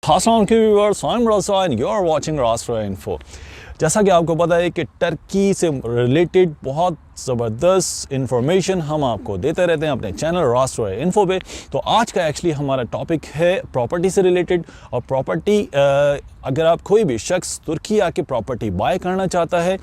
अस्सलाम viewers, I am Rasa and you are watching Rasa info. जैसा कि आपको पता है कि टर्की से रिलेटेड बहुत ज़बरदस्त इन्फॉर्मेशन हम आपको देते रहते हैं अपने चैनल रासा इन्फो पे। तो आज का एक्चुअली हमारा टॉपिक है प्रॉपर्टी से रिलेटेड। और प्रॉपर्टी अगर आप कोई भी शख्स तुर्की आके प्रॉपर्टी बाय करना चाहता है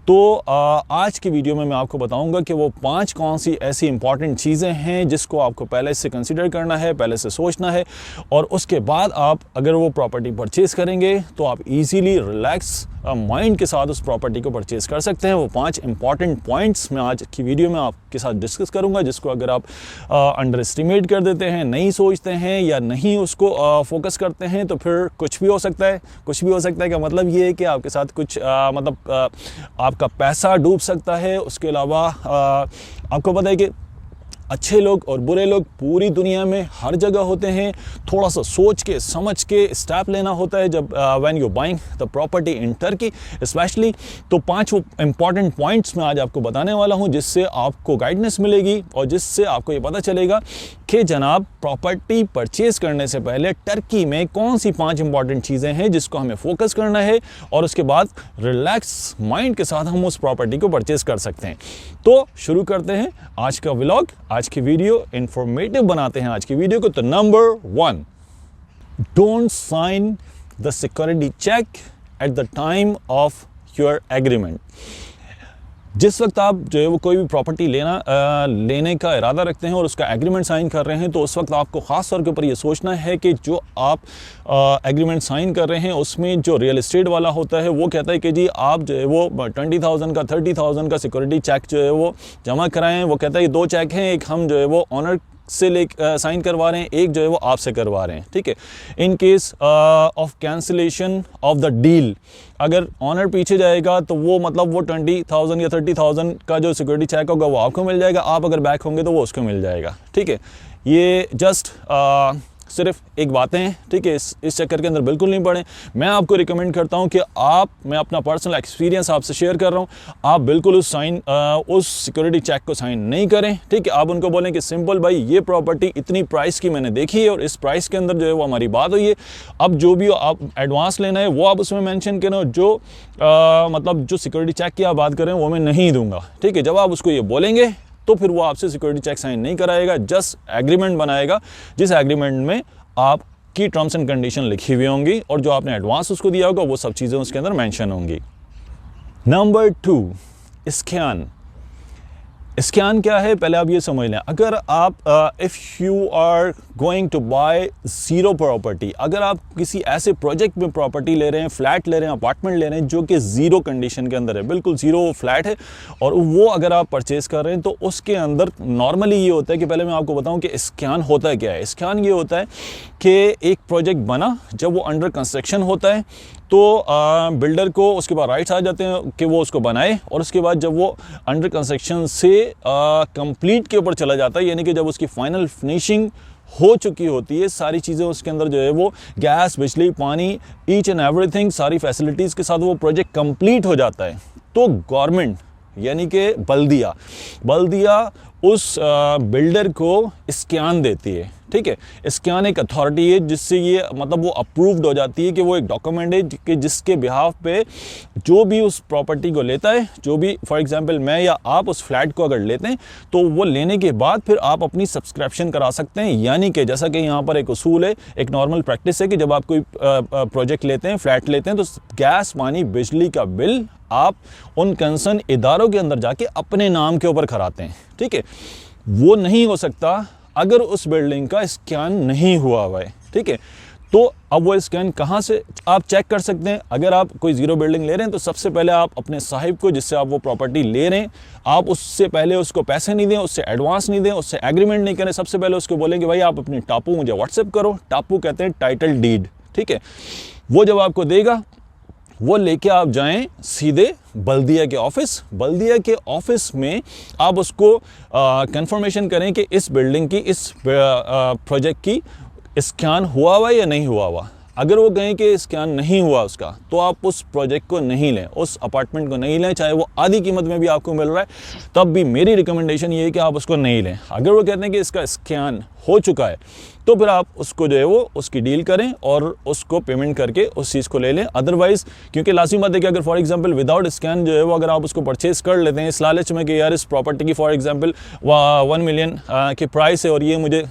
तो आज की वीडियो में मैं आपको बताऊंगा कि वो 5 कौन सी ऐसी इंपॉर्टेंट चीज़ें हैं जिसको आपको पहले से कंसिडर करना है, पहले से सोचना है, और उसके बाद आप अगर वो प्रॉपर्टी परचेज़ करेंगे तो आप इजीली रिलैक्स माइंड के साथ उस प्रॉपर्टी को परचेज़ कर सकते हैं। वो 5 इंपॉर्टेंट पॉइंट्स मैं आज की वीडियो में आपके साथ डिस्कस करूंगा, जिसको अगर आप अंडर एस्टिमेट कर देते हैं, नहीं सोचते हैं या नहीं उसको फोकस करते हैं तो फिर कुछ भी हो सकता है। कुछ भी हो सकता है का मतलब ये है कि आपके साथ कुछ आपका पैसा डूब सकता है। उसके अलावा आपको पता है कि अच्छे लोग और बुरे लोग पूरी दुनिया में हर जगह होते हैं। थोड़ा सा सोच के समझ के स्टेप लेना होता है जब when you buying the property in Turkey specially. तो 5 इंपॉर्टेंट पॉइंट्स मैं आज आपको बताने वाला हूं जिससे आपको गाइडेंस मिलेगी और जिससे आपको ये पता चलेगा कि जनाब प्रॉपर्टी परचेज़ करने से पहले टर्की में कौन सी 5 इंपॉर्टेंट चीज़ें हैं जिसको हमें फोकस करना है, और उसके बाद रिलैक्स माइंड के साथ हम उस प्रॉपर्टी को परचेज़ कर सकते हैं। तो शुरू करते हैं आज का व्लॉग, आज की वीडियो इंफॉर्मेटिव बनाते हैं आज की वीडियो को। तो number 1, don't sign the security check at the time of your agreement. जिस वक्त आप जो है वो कोई भी प्रॉपर्टी लेने का इरादा रखते हैं और उसका एग्रीमेंट साइन कर रहे हैं तो उस वक्त आपको ख़ास तौर के ऊपर ये सोचना है कि जो आप एग्रीमेंट साइन कर रहे हैं उसमें जो रियल एस्टेट वाला होता है वो कहता है कि जी आप जो है वो 20,000 का 30,000 का सिक्योरिटी चेक जो है वो जमा कराएं। वो कहता है कि 2 चेक हैं, एक हम जो है वो ऑनर से साइन करवा रहे हैं, एक जो है वो आपसे करवा रहे हैं, ठीक है। In case of cancellation of the deal, अगर ऑनर पीछे जाएगा तो वो मतलब वो 20,000 या 30,000 का जो सिक्योरिटी चेक होगा वो आपको मिल जाएगा, आप अगर बैक होंगे तो वो उसको मिल जाएगा, ठीक है। ये जस्ट सिर्फ एक बातें हैं, ठीक है। इस चक्कर के अंदर बिल्कुल नहीं पड़े। मैं आपको रिकमेंड करता हूं कि मैं अपना पर्सनल एक्सपीरियंस आपसे शेयर कर रहा हूं, आप बिल्कुल उस सिक्योरिटी चेक को साइन नहीं करें, ठीक है। आप उनको बोलें कि सिंपल भाई ये प्रॉपर्टी इतनी प्राइस की मैंने देखी है और इस प्राइस के अंदर जो है वो हमारी बात हुई है, अब जो भी आप एडवांस लेना है वो आप उसमें मेंशन करें, जो मतलब जो सिक्योरिटी चेक की आप बात करें वो मैं नहीं दूंगा, ठीक है। जब आप उसको ये बोलेंगे तो फिर वो आपसे सिक्योरिटी चेक साइन नहीं कराएगा, जस्ट एग्रीमेंट बनाएगा जिस एग्रीमेंट में आपकी टर्म्स एंड कंडीशन लिखी हुई होंगी और जो आपने एडवांस उसको दिया होगा वो सब चीज़ें उसके अंदर मेंशन होंगी। नंबर 2, स्कैन क्या है पहले आप ये समझ लें। अगर आप if you are going to buy zero property, अगर आप किसी ऐसे प्रोजेक्ट में प्रॉपर्टी ले रहे हैं, फ्लैट ले रहे हैं, अपार्टमेंट ले रहे हैं जो कि ज़ीरो कंडीशन के अंदर है, बिल्कुल ज़ीरो फ्लैट है, और वो अगर आप परचेज़ कर रहे हैं तो उसके अंदर नॉर्मली ये होता है कि पहले मैं आपको बताऊं कि स्कैन होता है क्या है। स्कैन ये होता है कि एक प्रोजेक्ट बना, जब वो अंडर कंस्ट्रक्शन होता है तो बिल्डर को उसके बाद राइट्स आ जाते हैं कि वो उसको बनाए, और उसके बाद जब वो अंडर कंस्ट्रक्शन से कंप्लीट के ऊपर चला जाता है, यानी कि जब उसकी फाइनल फिनिशिंग हो चुकी होती है, सारी चीज़ें उसके अंदर जो है वो गैस, बिजली, पानी, ईच एंड एवरीथिंग, सारी फैसिलिटीज़ के साथ वो प्रोजेक्ट कंप्लीट हो जाता है, तो गवर्नमेंट यानी कि बल्दिया उस बिल्डर को स्कैन देती है, ठीक है। स्कैन एक अथॉरिटी है जिससे ये मतलब वो अप्रूव्ड हो जाती है कि वो एक डॉक्यूमेंट है कि जिसके बिहाफ पे जो भी उस प्रॉपर्टी को लेता है, जो भी फॉर एग्जांपल मैं या आप उस फ्लैट को अगर लेते हैं तो वो लेने के बाद फिर आप अपनी सब्सक्रिप्शन करा सकते हैं। यानी कि जैसा कि यहाँ पर एक उसूल है, एक नॉर्मल प्रैक्टिस है कि जब आप कोई प्रोजेक्ट लेते हैं, फ्लैट लेते हैं, तो गैस, पानी, बिजली का बिल आप उन कंसर्न इदारों के अंदर जाके अपने नाम के ऊपर कराते हैं, ठीक है। वो नहीं हो सकता अगर उस बिल्डिंग का स्कैन नहीं हुआ हुआ है, ठीक है। तो अब वो स्कैन कहाँ से आप चेक कर सकते हैं? अगर आप कोई ज़ीरो बिल्डिंग ले रहे हैं तो सबसे पहले आप अपने साहिब को, जिससे आप वो प्रॉपर्टी ले रहे हैं, आप उससे पहले उसको पैसे नहीं दें, उससे एडवांस नहीं दें, उससे एग्रीमेंट नहीं करें। सबसे पहले उसको बोलेंगे भाई आप अपनी टापू मुझे व्हाट्सएप करो। टापू कहते हैं टाइटल डीड, ठीक है। वो जब आपको देगा वो लेके आप जाएं सीधे बल्दिया के ऑफिस में आप उसको कंफर्मेशन करें कि इस बिल्डिंग की, इस प्रोजेक्ट की स्कैन हुआ हुआ या नहीं हुआ हुआ। अगर वो कहें कि स्कैन नहीं हुआ उसका, तो आप उस प्रोजेक्ट को नहीं लें, उस अपार्टमेंट को नहीं लें, चाहे वो आधी कीमत में भी आपको मिल रहा है, तब भी मेरी रिकमेंडेशन ये है कि आप उसको नहीं लें। अगर वो कहते हैं कि इसका स्कैन हो चुका है, तो फिर आप उसको जो है वो उसकी डील करें और उसको पेमेंट करके उस चीज़ को ले लें। अदरवाइज़, क्योंकि लाजिम बात है कि अगर फॉर एग्जांपल विदाउट स्कैन जो है वो अगर आप उसको परचेज़ कर लेते हैं इस लालच में कि यार इस प्रॉपर्टी की फॉर एग्जांपल 1 मिलियन की प्राइस है और ये मुझे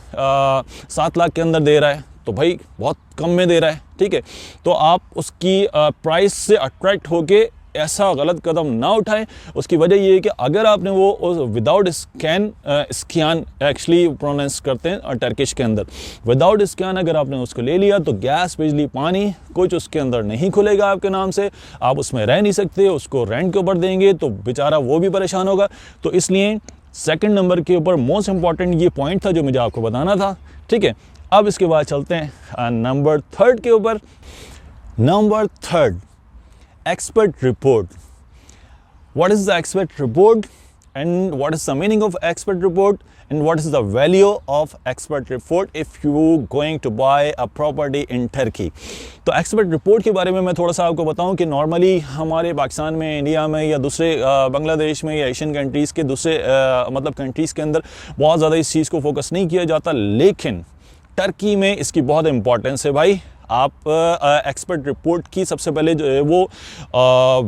7 लाख के अंदर दे रहा है, तो भाई बहुत कम में दे रहा है, ठीक है, तो आप उसकी प्राइस से अट्रैक्ट होके ऐसा गलत कदम ना उठाएं। उसकी वजह ये है कि अगर आपने वो विदाउट स्कैन एक्चुअली प्रोनाउंस करते हैं टर्किश के अंदर, विदाउट स्कैन अगर आपने उसको ले लिया तो गैस, बिजली, पानी कुछ उसके अंदर नहीं खुलेगा आपके नाम से, आप उसमें रह नहीं सकते, उसको रेंट के ऊपर देंगे तो बेचारा वो भी परेशान होगा। तो इसलिए सेकंड नंबर के ऊपर मोस्ट इंपॉर्टेंट ये पॉइंट था जो मुझे आपको बताना था, ठीक है। अब इसके बाद चलते हैं नंबर 3 के ऊपर। Number 3, expert report. What is the expert report and what is the meaning of expert report and what is the value of expert report if you going to buy a property in Turkey? तो expert report के बारे में मैं थोड़ा सा आपको बताऊं कि नॉर्मली हमारे पाकिस्तान में, इंडिया में या दूसरे बांग्लादेश में या एशियन कंट्रीज़ के दूसरे मतलब कंट्रीज़ के अंदर बहुत ज़्यादा इस चीज़ को फोकस नहीं किया जाता, लेकिन टर्की में इसकी बहुत इंपॉर्टेंस है भाई। आप एक्सपर्ट रिपोर्ट की सबसे पहले जो है वो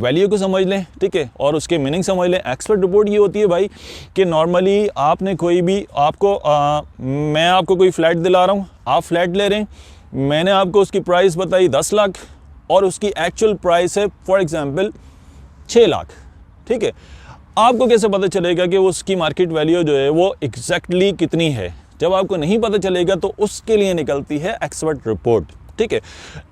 वैल्यू को समझ लें, ठीक है, और उसके मीनिंग समझ लें। एक्सपर्ट रिपोर्ट ये होती है भाई कि नॉर्मली आपने कोई भी मैं आपको कोई फ्लैट दिला रहा हूँ, आप फ्लैट ले रहे हैं, मैंने आपको उसकी प्राइस बताई 10 लाख और उसकी एक्चुअल प्राइस है फॉर एग्जांपल 6 लाख, ठीक है। आपको कैसे पता चलेगा कि उसकी मार्केट वैल्यू जो है वो एग्जैक्टली कितनी है? जब आपको नहीं पता चलेगा तो उसके लिए निकलती है एक्सपर्ट रिपोर्ट, ठीक है।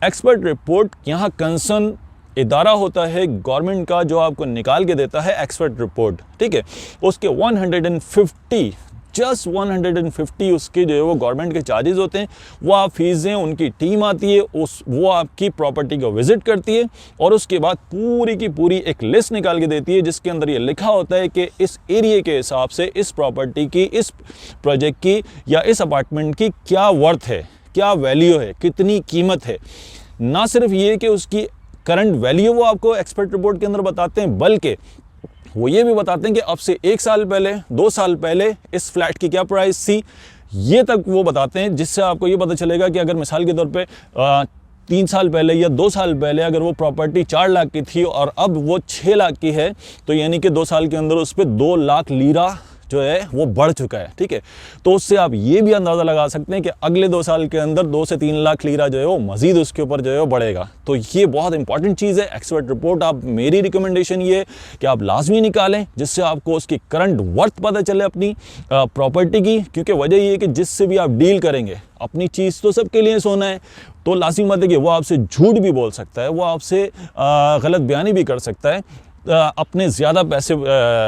एक्सपर्ट रिपोर्ट यहाँ कंसर्न इदारा होता है गवर्नमेंट का जो आपको निकाल के देता है एक्सपर्ट रिपोर्ट, ठीक है। उसके 150 उसके जो है वो गवर्नमेंट के चार्जेस होते हैं, वो आप फीस दें, उनकी टीम आती है, वो आपकी प्रॉपर्टी को विज़िट करती है और उसके बाद पूरी की पूरी एक लिस्ट निकाल के देती है जिसके अंदर ये लिखा होता है कि इस एरिया के हिसाब से इस प्रॉपर्टी की, इस प्रोजेक्ट की या इस अपार्टमेंट की क्या वर्थ है, क्या वैल्यू है, कितनी कीमत है। ना सिर्फ ये कि उसकी करंट वैल्यू वो आपको एक्सपर्ट रिपोर्ट के अंदर बताते हैं, बल्कि वो ये भी बताते हैं कि अब से 1 साल पहले, 2 साल पहले इस फ्लैट की क्या प्राइस थी, ये तक वो बताते हैं, जिससे आपको ये पता चलेगा कि अगर मिसाल के तौर पे 3 साल पहले या 2 साल पहले अगर वो प्रॉपर्टी 4 लाख की थी और अब वो 6 लाख की है, तो यानी कि 2 साल के अंदर उस पर 2 लाख लीरा जो है वो बढ़ चुका है, ठीक है। तो उससे आप ये भी अंदाज़ा लगा सकते हैं कि अगले 2 साल के अंदर 2 से 3 लाख लीरा जो है वो मज़ीद उसके ऊपर जो है वो बढ़ेगा। तो ये बहुत इंपॉर्टेंट चीज़ है एक्सपर्ट रिपोर्ट। आप, मेरी रिकमेंडेशन ये है कि आप लाजमी निकालें, जिससे आपको उसकी करंट वर्थ पता चले अपनी प्रॉपर्टी की, क्योंकि वजह ये है कि जिससे भी आप डील करेंगे, अपनी चीज़ तो सबके लिए सोना है, तो लाजिम बात है कि वो आपसे झूठ भी बोल सकता है, वो आपसे गलत बयानी भी कर सकता है अपने ज़्यादा पैसे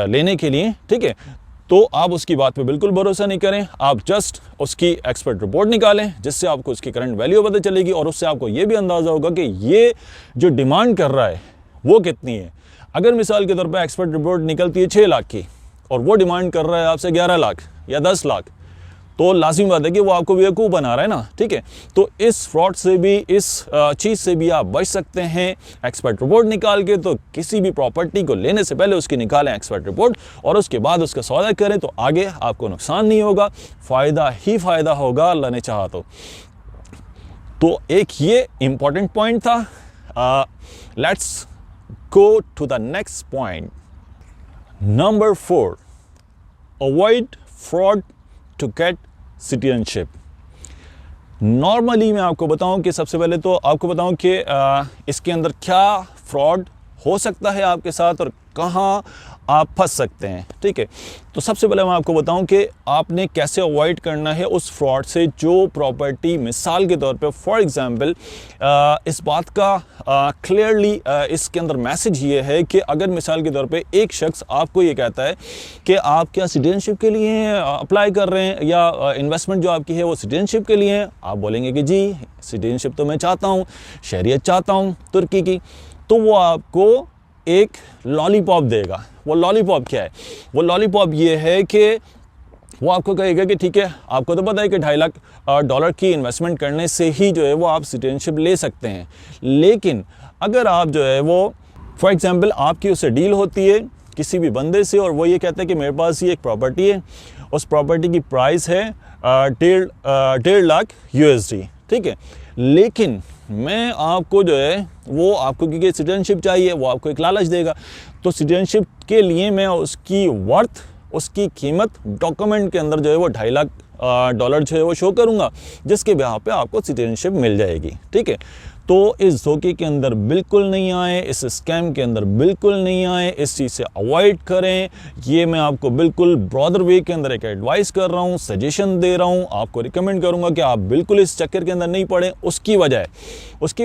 लेने के लिए, ठीक है। तो आप उसकी बात पे बिल्कुल भरोसा नहीं करें, आप जस्ट उसकी एक्सपर्ट रिपोर्ट निकालें, जिससे आपको उसकी करंट वैल्यू पता चलेगी और उससे आपको ये भी अंदाज़ा होगा कि ये जो डिमांड कर रहा है वो कितनी है। अगर मिसाल के तौर पे एक्सपर्ट रिपोर्ट निकलती है 6 लाख की और वो डिमांड कर रहा है आपसे 11 लाख या 10 लाख, तो लाजिम बात है कि वो आपको बेवकूफ़ बना रहा है ना, ठीक है। तो इस फ्रॉड से भी, इस चीज़ से भी आप बच सकते हैं एक्सपर्ट रिपोर्ट निकाल के। तो किसी भी प्रॉपर्टी को लेने से पहले उसकी निकालें एक्सपर्ट रिपोर्ट और उसके बाद उसका सौदा करें, तो आगे आपको नुकसान नहीं होगा, फ़ायदा ही फ़ायदा होगा, अल्लाह ने चाहा तो एक ये इम्पॉर्टेंट पॉइंट था। Let's go to the next point. Number 4, avoid fraud to get citizenship. Normally मैं आपको बताऊं कि सबसे पहले तो आपको बताऊं कि इसके अंदर क्या फ्रॉड हो सकता है आपके साथ और कहां आप फंस सकते हैं, ठीक है। तो सबसे पहले मैं आपको बताऊं कि आपने कैसे अवॉइड करना है उस फ्रॉड से जो प्रॉपर्टी, मिसाल के तौर पे फॉर एग्जांपल इस बात का क्लियरली इसके अंदर मैसेज ये है कि अगर मिसाल के तौर पे एक शख्स आपको ये कहता है कि आप क्या सिटीजनशिप के लिए अप्लाई कर रहे हैं या इन्वेस्टमेंट जो आपकी है वो सिटीजनशिप के लिए है, आप बोलेंगे कि जी सिटीजनशिप तो मैं चाहता हूँ, शहरियत चाहता हूँ तुर्की की, तो वो आपको एक लॉलीपॉप देगा। वो लॉलीपॉप क्या है? वो लॉलीपॉप ये है कि वो आपको कहेगा कि ठीक है, आपको तो पता है कि $2.5 लाख की इन्वेस्टमेंट करने से ही जो है वो आप सिटीजनशिप ले सकते हैं। लेकिन अगर आप जो है वो फॉर एग्जांपल आपकी उससे डील होती है किसी भी बंदे से और वो ये कहता है कि मेरे पास ये एक प्रॉपर्टी है, उस प्रॉपर्टी की प्राइस है 1.5 लाख USD, ठीक है, लेकिन मैं आपको जो है वो आपको क्योंकि सिटीजनशिप चाहिए, वो आपको एक लालच देगा, तो सिटीजनशिप के लिए मैं उसकी वर्थ, उसकी कीमत डॉक्यूमेंट के अंदर जो है वो $2.5 लाख जो है वो शो करूँगा, जिसके बिहाफ पे आपको सिटीजनशिप मिल जाएगी, ठीक है। तो इस धोखे के अंदर बिल्कुल नहीं आए, इस स्कैम के अंदर बिल्कुल नहीं आए, इस चीज़ से अवॉइड करें। ये मैं आपको बिल्कुल ब्रॉडर वे के अंदर एक एडवाइस कर रहा हूँ, सजेशन दे रहा हूँ, आपको रिकमेंड करूँगा कि आप बिल्कुल इस चक्कर के अंदर नहीं पड़ें। उसकी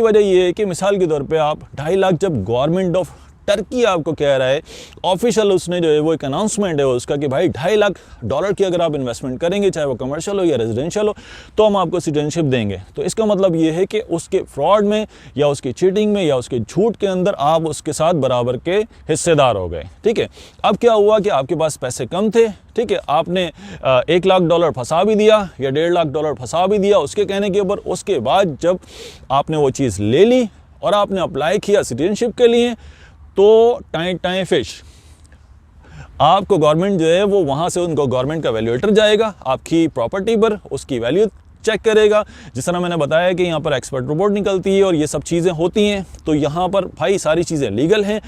वजह ये है कि मिसाल के तौर पे आप 2.5 लाख जब गवर्नमेंट ऑफ टर्की आपको कह रहा है, ऑफिशियल उसने जो है वो एक अनाउंसमेंट है उसका कि भाई $2.5 लाख की अगर आप इन्वेस्टमेंट करेंगे, चाहे वो कमर्शियल हो या रेजिडेंशियल हो, तो हम आपको सिटीजनशिप देंगे। तो इसका मतलब ये है कि उसके फ्रॉड में या उसकी चीटिंग में या उसके झूठ के अंदर आप उसके साथ बराबर के हिस्सेदार हो गए, ठीक है। अब क्या हुआ कि आपके पास पैसे कम थे, ठीक है, आपने $1 लाख फंसा भी दिया या $1.5 लाख फंसा भी दिया उसके कहने के ऊपर। उसके बाद जब आपने वो चीज़ ले ली और आपने अप्लाई किया सिटीजनशिप के लिए, तो टाइम फिश आपको गवर्नमेंट जो है वो वहाँ से उनको गवर्नमेंट का वैल्यूएटर जाएगा आपकी प्रॉपर्टी पर, उसकी वैल्यू चेक करेगा। जिस तरह मैंने बताया कि यहाँ पर एक्सपर्ट रिपोर्ट निकलती है और ये सब चीज़ें होती हैं, तो यहाँ पर भाई सारी चीज़ें लीगल हैं।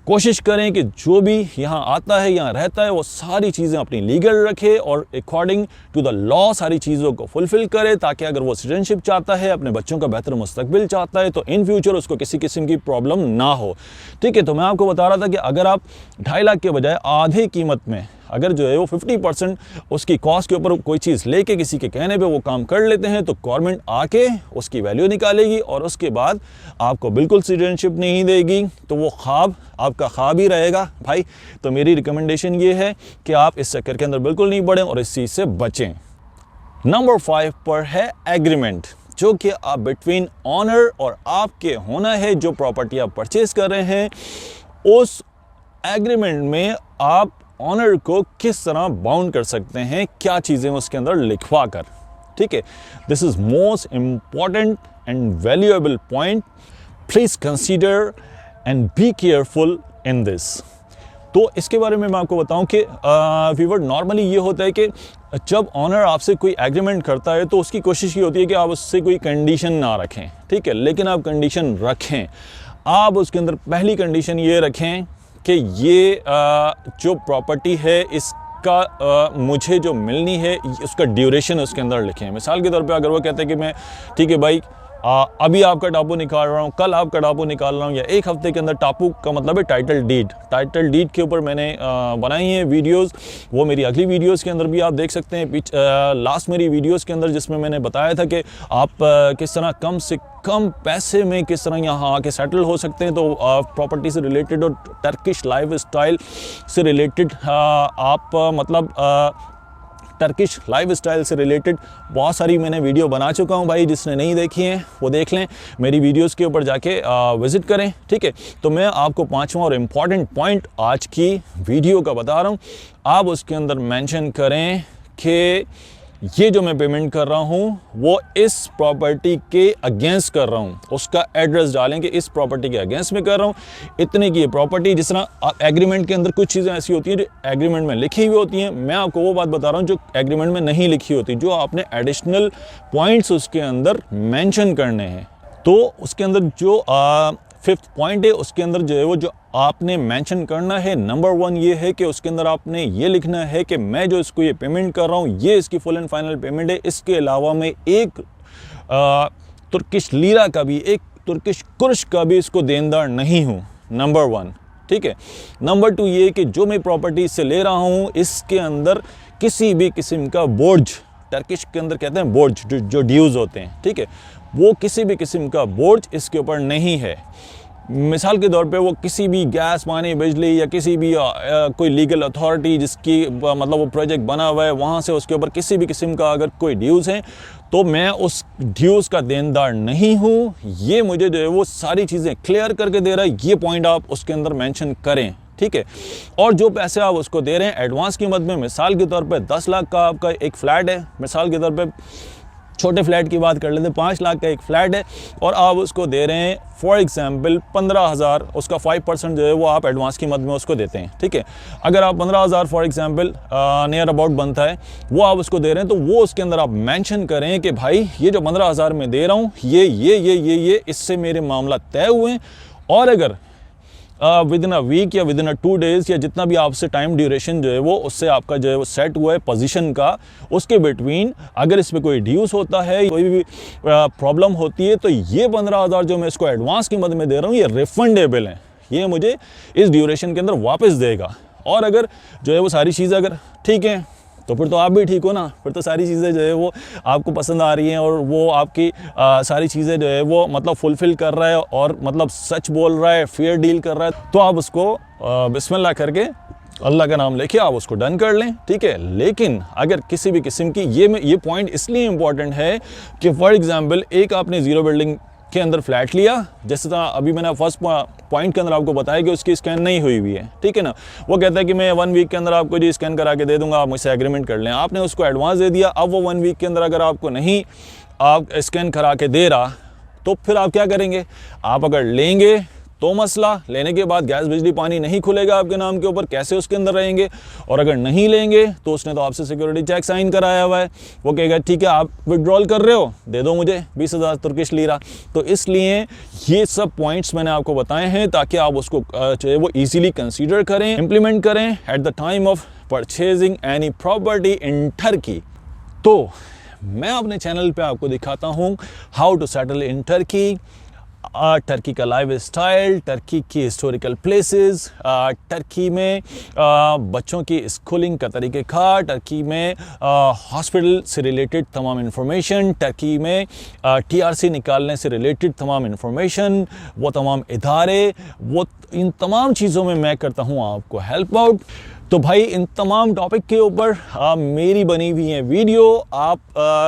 कोशिश करें कि जो भी यहाँ आता है, यहाँ रहता है, वो सारी चीज़ें अपनी लीगल रखे और अकॉर्डिंग टू द लॉ सारी चीज़ों को फुलफ़िल करे, ताकि अगर वो सिटीजनशिप चाहता है, अपने बच्चों का बेहतर मुस्तकबिल चाहता है, तो इन फ्यूचर उसको किसी किस्म की प्रॉब्लम ना हो, ठीक है। तो मैं आपको बता रहा था कि अगर आप 2.5 लाख के बजाय आधे कीमत में अगर जो है वो 50% उसकी कॉस्ट के ऊपर कोई चीज़ लेके किसी के कहने पे वो काम कर लेते हैं, तो गवर्नमेंट आके उसकी वैल्यू निकालेगी और उसके बाद आपको बिल्कुल सिटीजनशिप नहीं देगी। तो वो ख्वाब आपका ख्वाब ही रहेगा भाई। तो मेरी रिकमेंडेशन ये है कि आप इस चक्कर के अंदर बिल्कुल नहीं पड़ें और इस चीज़ से बचें। नंबर 5 पर है एग्रीमेंट, जो कि आप बिटवीन ऑनर और आपके होना है। जो प्रॉपर्टी आप परचेज कर रहे हैं, उस एग्रीमेंट में आप ऑनर को किस तरह बाउंड कर सकते हैं, क्या चीज़ें उसके अंदर लिखवा कर, ठीक है। This is most important and valuable point, please consider and be careful in this. तो इसके बारे में मैं आपको बताऊं कि व्यूअर नॉर्मली ये होता है कि जब ऑनर आपसे कोई एग्रीमेंट करता है तो उसकी कोशिश ये होती है कि आप उससे कोई कंडीशन ना रखें, ठीक है। लेकिन आप कंडीशन रखें। आप उसके अंदर पहली कंडीशन ये रखें कि ये जो प्रॉपर्टी है इसका मुझे जो मिलनी है उसका ड्यूरेशन उसके अंदर लिखें। मिसाल के तौर पे अगर वो कहते हैं कि मैं ठीक है भाई अभी आपका टापू निकाल रहा हूँ, कल आपका टापू निकाल रहा हूँ, या 1 हफ्ते के अंदर, टापू का मतलब है टाइटल डीड के ऊपर मैंने बनाई हैं वीडियोस। वो मेरी अगली वीडियोस के अंदर भी आप देख सकते हैं। लास्ट मेरी वीडियोस के अंदर जिसमें मैंने बताया था कि आप किस तरह कम से कम पैसे में किस तरह यहाँ आके सेटल हो सकते हैं। तो प्रॉपर्टी से रिलेटेड और टर्किश लाइफ स्टाइल से रिलेटेड आप मतलब टर्किश लाइफ स्टाइल से रिलेटेड बहुत सारी मैंने वीडियो बना चुका हूं भाई। जिसने नहीं देखी हैं वो देख लें, मेरी वीडियोस के ऊपर जाके विज़िट करें, ठीक है। तो मैं आपको 5वां और इम्पॉर्टेंट पॉइंट आज की वीडियो का बता रहा हूं। आप उसके अंदर मेंशन करें कि ये जो मैं पेमेंट कर रहा हूँ वो इस प्रॉपर्टी के अगेंस्ट कर रहा हूँ। उसका एड्रेस डालें कि इस प्रॉपर्टी के अगेंस्ट में कर रहा हूँ, इतने की ये प्रॉपर्टी। जिस तरह एग्रीमेंट के अंदर कुछ चीज़ें ऐसी होती हैं जो एग्रीमेंट में लिखी हुई होती हैं, मैं आपको वो बात बता रहा हूँ जो एग्रीमेंट में नहीं लिखी होती, जो आपने एडिशनल पॉइंट्स उसके अंदर मैंशन करने हैं। तो उसके अंदर जो 5th पॉइंट है उसके अंदर जो है वो जो आपने मेंशन करना है, नंबर 1 ये है कि उसके अंदर आपने ये लिखना है कि मैं जो इसको ये पेमेंट कर रहा हूँ ये इसकी फुल एंड फाइनल पेमेंट है। इसके अलावा मैं एक तुर्किश लीरा का भी, एक तुर्किश कुर्श का भी इसको देनदार नहीं हूँ, नंबर 1, ठीक है। नंबर 2 ये कि जो मैं प्रॉपर्टी से ले रहा हूँ इसके अंदर किसी भी किस्म का बोर्ज, टर्किश के अंदर कहते हैं बोर्ज, जो ड्यूज़ होते हैं, ठीक है, वो किसी भी किस्म का बोर्ज इसके ऊपर नहीं है। मिसाल के तौर पे वो किसी भी गैस, पानी, बिजली या किसी भी कोई लीगल अथॉरिटी जिसकी मतलब वो प्रोजेक्ट बना हुआ है वहाँ से उसके ऊपर किसी भी किस्म का अगर कोई ड्यूज़ है तो मैं उस ड्यूज़ का देनदार नहीं हूँ। ये मुझे जो है वो सारी चीज़ें क्लियर करके दे रहा है। ये पॉइंट आप उसके अंदर मेंशन करें, ठीक है। और जो पैसे आप उसको दे रहे हैं एडवांस की मद में, मिसाल के तौर पे 10 लाख का आपका एक फ़्लैट है, मिसाल के तौर पे छोटे फ्लैट की बात कर लेते हैं, 5 लाख का एक फ़्लैट है और आप उसको दे रहे हैं फॉर एग्जांपल 15,000, उसका 5% जो है वो आप एडवांस की मद में उसको देते हैं, ठीक है। अगर आप 15,000 फॉर एग्जांपल नियर अबाउट बनता है, वो आप उसको दे रहे हैं, तो वो उसके अंदर आप मेंशन करें कि भाई ये जो 15,000 में दे रहा हूँ ये इससे मेरे मामला तय हुए हैं। और अगर विद इन अ वीक या विद इन अ 2 डेज़ या जितना भी आपसे टाइम ड्यूरेशन जो है वो उससे आपका जो है वो सेट हुआ है पोजीशन का, उसके बिटवीन अगर इसमें कोई ड्यूस होता है, कोई भी प्रॉब्लम होती है, तो ये 15,000 जो मैं इसको एडवांस की मद में दे रहा हूँ ये रिफंडेबल है, ये मुझे इस ड्यूरेशन के अंदर वापस देगा। और अगर जो है वो सारी चीज़ें अगर ठीक हैं तो फिर तो आप भी ठीक हो ना, फिर तो सारी चीज़ें जो है वो आपको पसंद आ रही हैं और वो आपकी सारी चीज़ें जो है वो मतलब फुलफ़िल कर रहा है और मतलब सच बोल रहा है, फेयर डील कर रहा है, तो आप उसको बिस्मिल्लाह करके अल्लाह का नाम लेके आप उसको डन कर लें, ठीक है। लेकिन अगर किसी भी किस्म की ये पॉइंट इसलिए इम्पॉर्टेंट है कि फॉर एग्ज़ाम्पल एक आपने ज़ीरो बिल्डिंग के अंदर फ्लैट लिया, जैसे अभी मैंने फर्स्ट पॉइंट के अंदर आपको बताया कि उसकी स्कैन नहीं हुई हुई है, ठीक है ना। वो कहता है कि मैं 1 वीक के अंदर आपको जी स्कैन करा के दे दूंगा, आप मुझसे एग्रीमेंट कर लें। आपने उसको एडवांस दे दिया, अब वो 1 वीक के अंदर अगर आपको नहीं आप स्कैन करा के दे रहा, तो फिर आप क्या करेंगे? आप अगर लेंगे तो मसला, लेने के बाद गैस बिजली पानी नहीं खुलेगा आपके नाम के ऊपर, कैसे उसके अंदर रहेंगे? और अगर नहीं लेंगे तो उसने तो आपसे सिक्योरिटी चेक साइन कराया हुआ है, वो कहेगा ठीक है आप विड्रॉल कर रहे हो, दे दो मुझे 20,000 तुर्किश लीरा। तो इसलिए ये सब पॉइंट्स मैंने आपको बताए हैं ताकि आप उसको जो है वो ईजिली कंसीडर करें, इम्प्लीमेंट करें at the time of purchasing any property in Turkey. तो मैं अपने चैनल पे आपको दिखाता हूँ how to settle in Turkey, Turkey का लाइफ स्टाइल, टर्की की हिस्टोरिकल प्लेसेस, टर्की में बच्चों की स्कूलिंग का तरीक़ेकार, टर्की में हॉस्पिटल से रिलेटेड तमाम इन्फॉर्मेशन, टर्की में TRC निकालने से रिलेटेड तमाम इन्फॉर्मेशन, वो तमाम इदारे, वो इन तमाम चीज़ों में मैं करता हूँ आपको हेल्प आउट। तो भाई इन तमाम टॉपिक के ऊपर मेरी बनी हुई है वीडियो, आप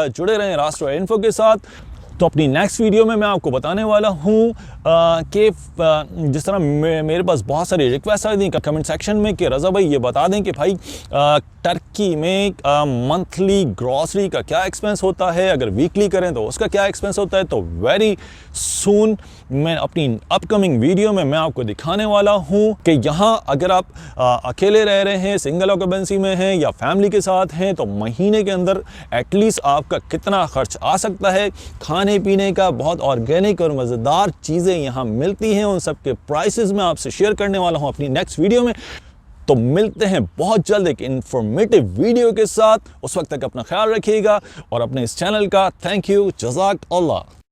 जुड़े रहें राष्ट्र इन्फो के साथ। तो अपनी नेक्स्ट वीडियो में मैं आपको बताने वाला हूँ कि जिस तरह मेरे पास बहुत सारी रिक्वेस्ट आई थी कमेंट सेक्शन में कि रज़ा भाई ये बता दें कि भाई टर्की में मंथली ग्रॉसरी का क्या एक्सपेंस होता है, अगर वीकली करें तो उसका क्या एक्सपेंस होता है। तो वेरी सून मैं अपनी अपकमिंग वीडियो में मैं आपको दिखाने वाला हूँ कि यहाँ अगर आप अकेले रह रहे हैं, सिंगल ऑक्यूपेंसी में हैं या फैमिली के साथ हैं, तो महीने के अंदर एटलीस्ट आपका कितना खर्च आ सकता है। खाने पीने का बहुत ऑर्गेनिक और मज़ेदार चीज़ें यहाँ मिलती हैं, उन सब के प्राइसेस मैं आपसे शेयर करने वाला हूँ अपनी नेक्स्ट वीडियो में। तो मिलते हैं बहुत जल्द एक इन्फॉर्मेटिव वीडियो के साथ, उस वक्त तक अपना ख्याल रखिएगा और अपने इस चैनल का थैंक यू, जज़ाक अल्लाह।